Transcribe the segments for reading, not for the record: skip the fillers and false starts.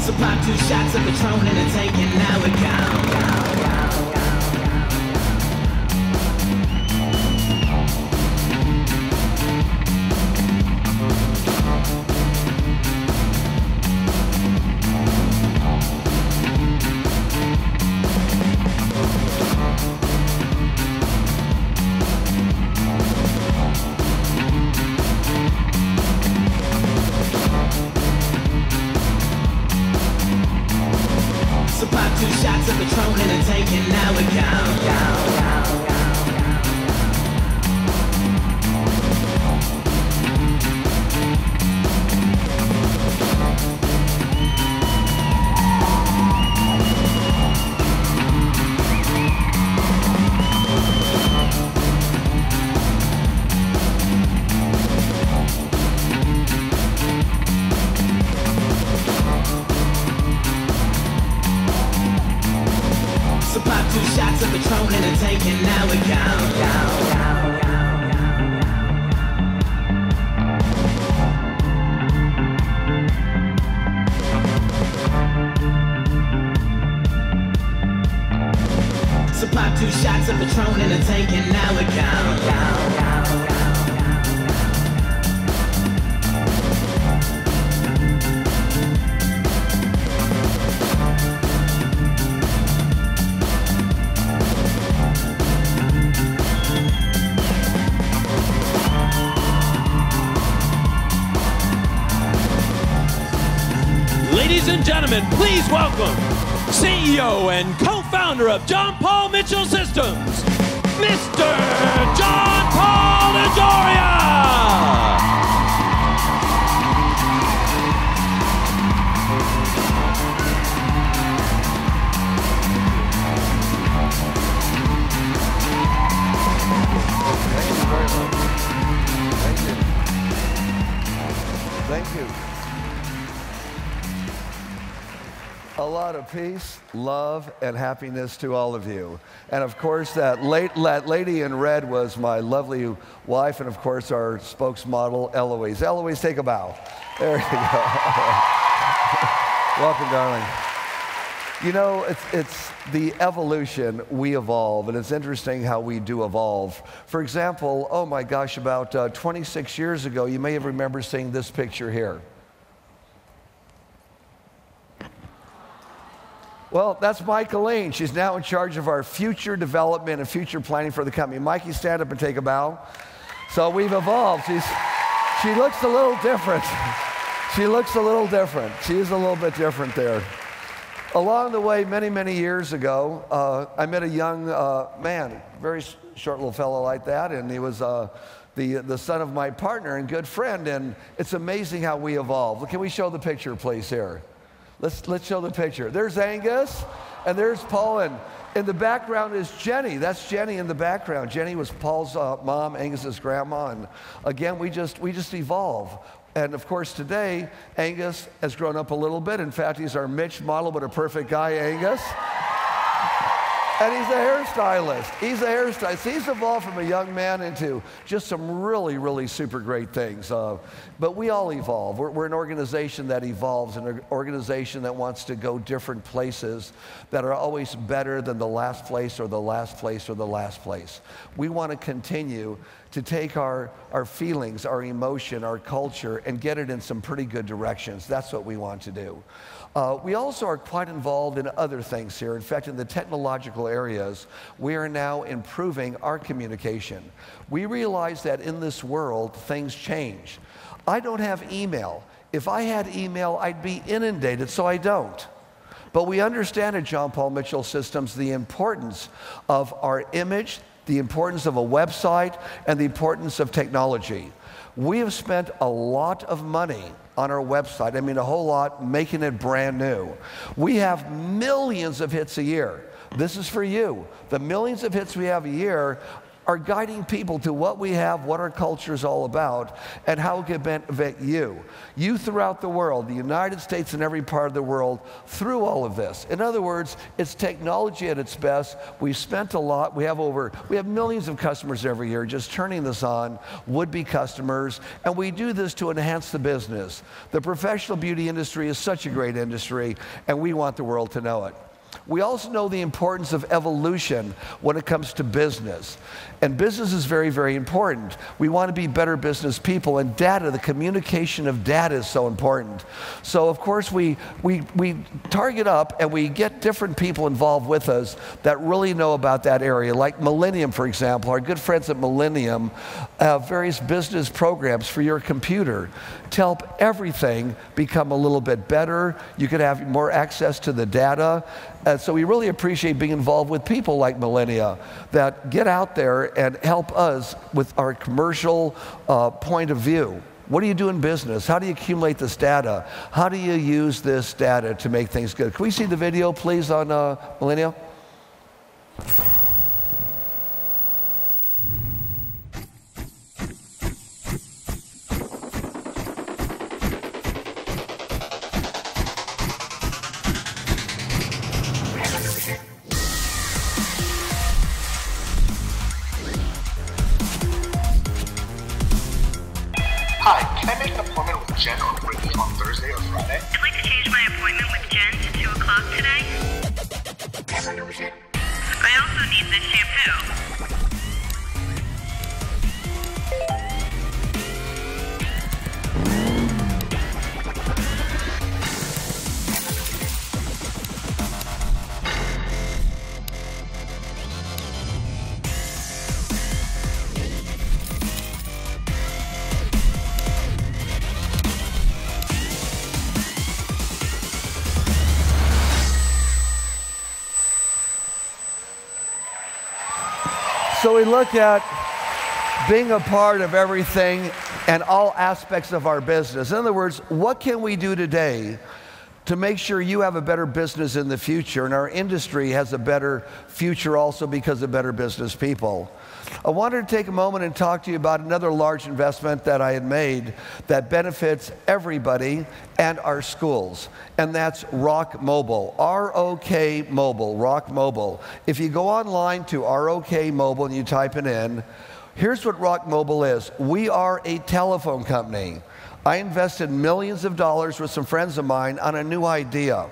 Supply 2 shots of Patron in a tank and now we're gone. Supply 2 shots of Patron in a tank and now we're gone. Supply 2 shots of Patron in a tank and now we're gone. Supply 2 shots of Patron in a tank and now we're gone. Ladies and gentlemen, please welcome CEO and co-founder of John Paul Mitchell Systems, Mr. John Paul DeJoria! Thank you very much. Thank you. Thank you. A lot of peace, love, and happiness to all of you. And of course, that lady in red was my lovely wife, and of course, our spokesmodel, Eloise. Eloise, take a bow. There you go. Welcome, darling. You know, it's the evolution, we evolve, and it's interesting how we do evolve. For example, oh my gosh, about 26 years ago, you may have remembered seeing this picture here. Well, that's Michaeline. She's now in charge of our future development and future planning for the company. Mikey, stand up and take a bow. So we've evolved. She looks a little different. She looks a little different. She is a little bit different there. Along the way, many, many years ago, I met a young man, very short little fellow like that, and he was the son of my partner and good friend, and it's amazing how we evolve. Can we show the picture, please, here? Let's show the picture. There's Angus, and there's Paul, and in the background is Jenny. That's Jenny in the background. Jenny was Paul's mom, Angus's grandma, and again, we just evolve. And of course, today, Angus has grown up a little bit. In fact, he's our Mitch model, but a perfect guy, Angus. And he's a hairstylist. He's a hairstylist. He's evolved from a young man into just some really, really super great things. But we all evolve. We're an organization that evolves, an organization that wants to go different places that are always better than the last place or the last place or the last place. We want to continue to take our feelings, our emotion, our culture, and get it in some pretty good directions. That's what we want to do. We also are quite involved in other things here. In fact, in the technological areas, we are now improving our communication. We realize that in this world, things change. I don't have email. If I had email, I'd be inundated, so I don't. But we understand at John Paul Mitchell Systems the importance of our image, the importance of a website, and the importance of technology. We have spent a lot of money on our website. I mean, a whole lot, making it brand new. We have millions of hits a year. This is for you. The millions of hits we have a year are guiding people to what we have, what our culture is all about, and how it can benefit you. You throughout the world, the United States and every part of the world, through all of this. In other words, it's technology at its best. We've spent a lot. We have millions of customers every year just turning this on, would-be customers, and we do this to enhance the business. The professional beauty industry is such a great industry, and we want the world to know it. We also know the importance of evolution when it comes to business. And business is very, very important. We want to be better business people, and data, the communication of data is so important. So of course we target up and we get different people involved with us that really know about that area. Like Millennium, for example, our good friends at Millennium have various business programs for your computer to help everything become a little bit better. You could have more access to the data. So we really appreciate being involved with people like Millennia that get out there and help us with our commercial point of view. What do you do in business? How do you accumulate this data? How do you use this data to make things good? Can we see the video, please, on Millennia? Hi, can I make an appointment with Jen or Brittany on Thursday or Friday? I'd like to change my appointment with Jen to 2 o'clock today. I also need this shampoo. So we look at being a part of everything and all aspects of our business. In other words, what can we do today to make sure you have a better business in the future and our industry has a better future also because of better business people? I wanted to take a moment and talk to you about another large investment that I had made that benefits everybody and our schools, and that's Rock Mobile, R-O-K Mobile, Rock Mobile. If you go online to R-O-K Mobile and you type it in, here's what Rock Mobile is. We are a telephone company. I invested millions of dollars with some friends of mine on a new idea.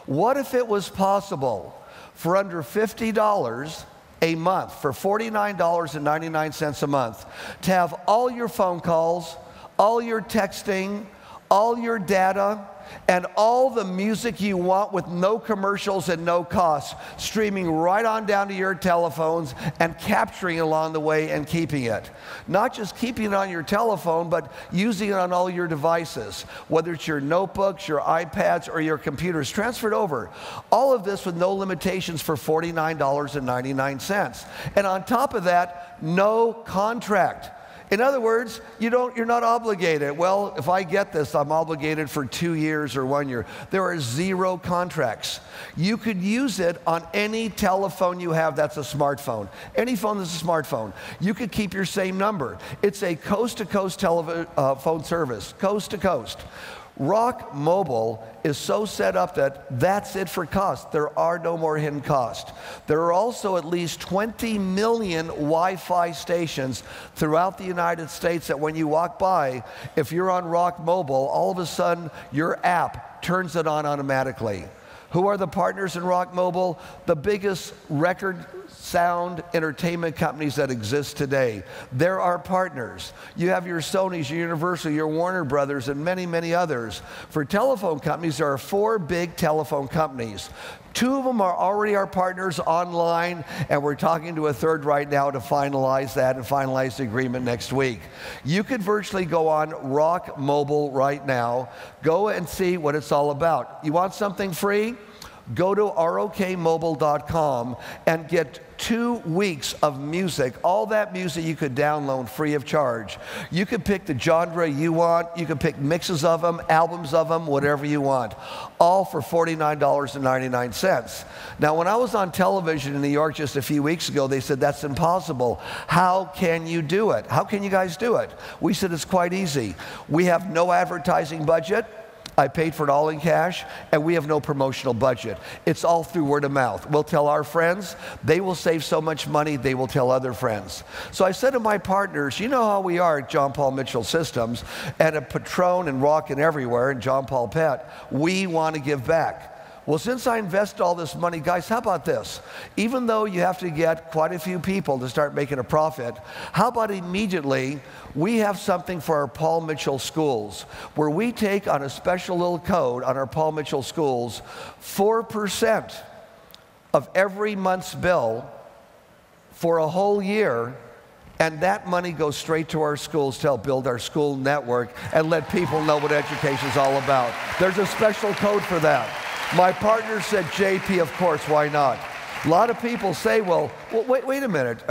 What if it was possible for under $50 a month, for $49.99 a month, to have all your phone calls, all your texting, all your data, and all the music you want with no commercials and no costs, streaming right on down to your telephones and capturing it along the way and keeping it. Not just keeping it on your telephone, but using it on all your devices, whether it's your notebooks, your iPads, or your computers, transferred over. All of this with no limitations for $49.99. And on top of that, no contract. In other words, you're not obligated. Well, if I get this, I'm obligated for 2 years or 1 year. There are 0 contracts. You could use it on any telephone you have that's a smartphone. Any phone that's a smartphone. You could keep your same number. It's a coast-to-coast phone service, coast to coast. Rock Mobile is so set up that that's it for cost. There are no more hidden costs. There are also at least 20 million Wi-Fi stations throughout the United States that when you walk by, if you're on Rock Mobile, all of a sudden your app turns it on automatically. Who are the partners in Rock Mobile? The biggest record sound entertainment companies that exist today. They're our partners. You have your Sonys, your Universal, your Warner Brothers, and many, many others. For telephone companies, there are 4 big telephone companies. 2 of them are already our partners online, and we're talking to a third right now to finalize that and finalize the agreement next week. You could virtually go on Rock Mobile right now, go and see what it's all about. You want something free? Go to rokmobile.com and get 2 weeks of music, all that music you could download free of charge. You could pick the genre you want. You could pick mixes of them, albums of them, whatever you want, all for $49.99. Now, when I was on television in New York just a few weeks ago, they said, that's impossible. How can you do it? How can you guys do it? We said, it's quite easy. We have no advertising budget. I paid for it all in cash, and we have no promotional budget. It's all through word of mouth. We'll tell our friends. They will save so much money, they will tell other friends. So I said to my partners, you know how we are at John Paul Mitchell Systems, and at Patron and Rock and everywhere, and John Paul Pet, we want to give back. Well, since I invested all this money, guys, how about this? Even though you have to get quite a few people to start making a profit, how about immediately we have something for our Paul Mitchell schools, where we take on a special little code on our Paul Mitchell schools, 4% of every month's bill for a whole year, and that money goes straight to our schools to help build our school network and let people know what education is all about. There's a special code for that. My partner said, JP, of course, why not? A lot of people say, well wait a minute.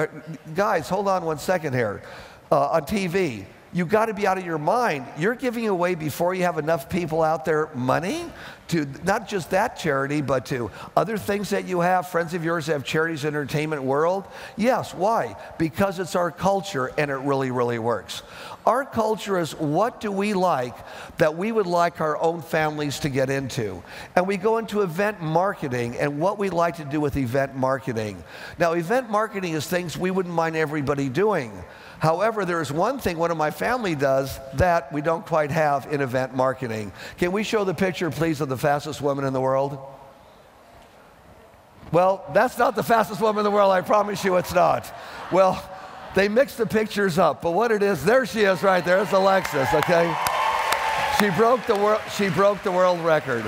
Guys, hold on one second here. On TV, you've got to be out of your mind. You're giving away, before you have enough people out there, money to not just that charity, but to other things that you have. Friends of yours have charities in the entertainment world. Yes, why? Because it's our culture, and it really, really works. Our culture is, what do we like that we would like our own families to get into? And we go into event marketing and what we like to do with event marketing. Now, event marketing is things we wouldn't mind everybody doing. However, there is one thing one of my family does that we don't quite have in event marketing. Can we show the picture, please, of the fastest woman in the world? Well, that's not the fastest woman in the world. I promise you it's not. Well, they mixed the pictures up, but what it is, there she is right there. It's Alexis, okay? She broke the world record.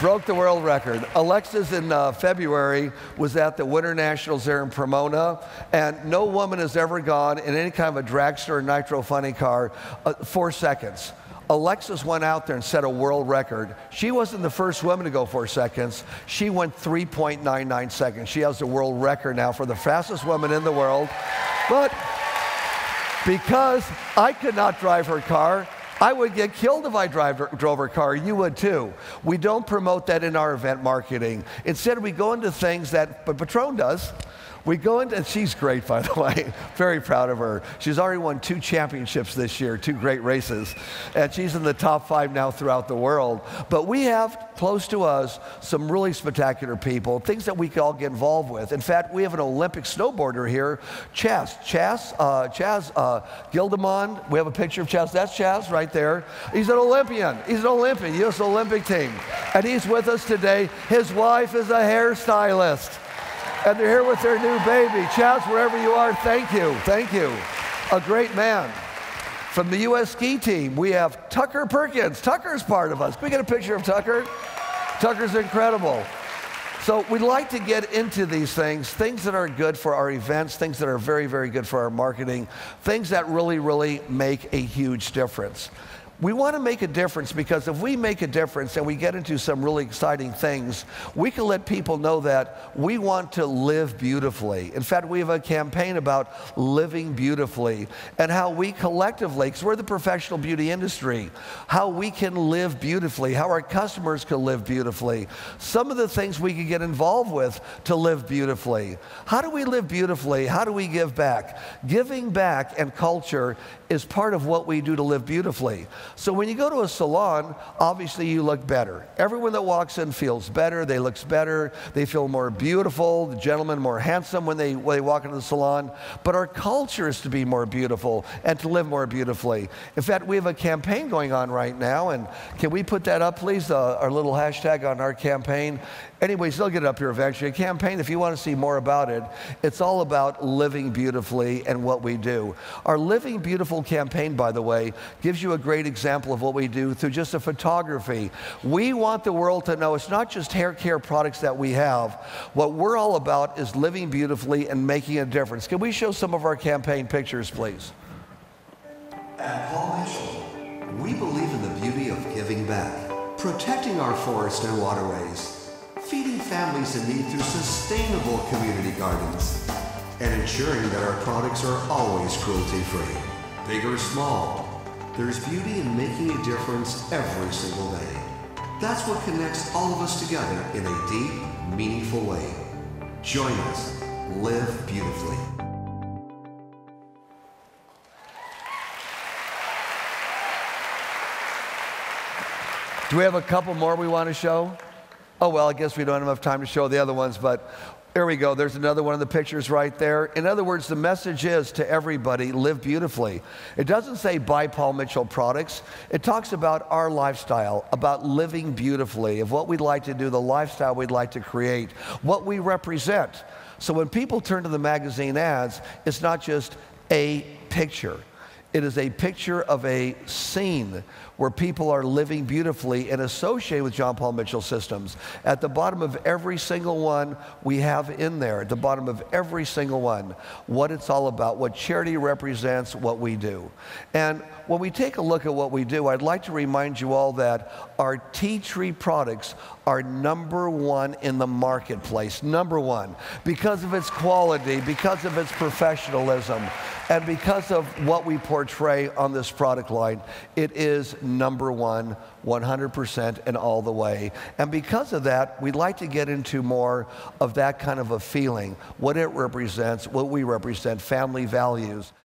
Broke the world record. Alexis in February was at the Winter Nationals there in Pomona, and no woman has ever gone in any kind of a dragster or nitro funny car 4 seconds. Alexis went out there and set a world record. She wasn't the first woman to go 4 seconds. She went 3.99 seconds. She has the world record now for the fastest woman in the world. But because I could not drive her car, I would get killed if I drove her car. You would too. We don't promote that in our event marketing. Instead, we go into things that, but Patron does. We go into, and she's great, by the way. Very proud of her. She's already won 2 championships this year, 2 great races. And she's in the top 5 now throughout the world. But we have close to us some really spectacular people, things that we can all get involved with. In fact, we have an Olympic snowboarder here, Chaz Gildemond. We have a picture of Chaz. That's Chaz right there. He's an Olympian. He's an Olympian, U.S. Olympic team. And he's with us today. His wife is a hairstylist. And they're here with their new baby. Chaz, wherever you are, thank you. Thank you. A great man. From the U.S. ski team, we have Tucker Perkins. Tucker's part of us. Can we get a picture of Tucker? Tucker's incredible. So we'd like to get into these things that are good for our events, things that are very, very good for our marketing, things that really, really make a huge difference. We want to make a difference because if we make a difference and we get into some really exciting things, we can let people know that we want to live beautifully. In fact, we have a campaign about living beautifully and how we collectively, because we're the professional beauty industry, how we can live beautifully, how our customers can live beautifully, some of the things we can get involved with to live beautifully. How do we live beautifully? How do we give back? Giving back and culture is part of what we do to live beautifully. So when you go to a salon, obviously you look better. Everyone that walks in feels better, they look better, they feel more beautiful, the gentlemen more handsome when they walk into the salon. But our culture is to be more beautiful and to live more beautifully. In fact, we have a campaign going on right now, and can we put that up, please, our little hashtag on our campaign? Anyways, they'll get it up here eventually. A campaign, if you want to see more about it, it's all about living beautifully and what we do. Our Living Beautiful campaign, by the way, gives you a great example of what we do through just a photography. We want the world to know it's not just hair care products that we have. What we're all about is living beautifully and making a difference. Can we show some of our campaign pictures, please? At Paul Mitchell, we believe in the beauty of giving back, protecting our forests and waterways, feeding families in need through sustainable community gardens, and ensuring that our products are always cruelty-free. Big or small, there's beauty in making a difference every single day. That's what connects all of us together in a deep, meaningful way. Join us. Live beautifully. Do we have a couple more we want to show? Oh, well, I guess we don't have enough time to show the other ones, but here we go. There's another one of the pictures right there. In other words, the message is to everybody, live beautifully. It doesn't say buy Paul Mitchell products. It talks about our lifestyle, about living beautifully, of what we'd like to do, the lifestyle we'd like to create, what we represent. So when people turn to the magazine ads, it's not just a picture. It is a picture of a scene where people are living beautifully and associated with John Paul Mitchell Systems. At the bottom of every single one we have in there, at the bottom of every single one, what it's all about, what charity represents, what we do. And when we take a look at what we do, I'd like to remind you all that our tea tree products are #1 in the marketplace, #1, because of its quality, because of its professionalism, and because of what we portray on this product line. It is #1, 100% and all the way. And because of that, we'd like to get into more of that kind of a feeling, what it represents, what we represent, family values.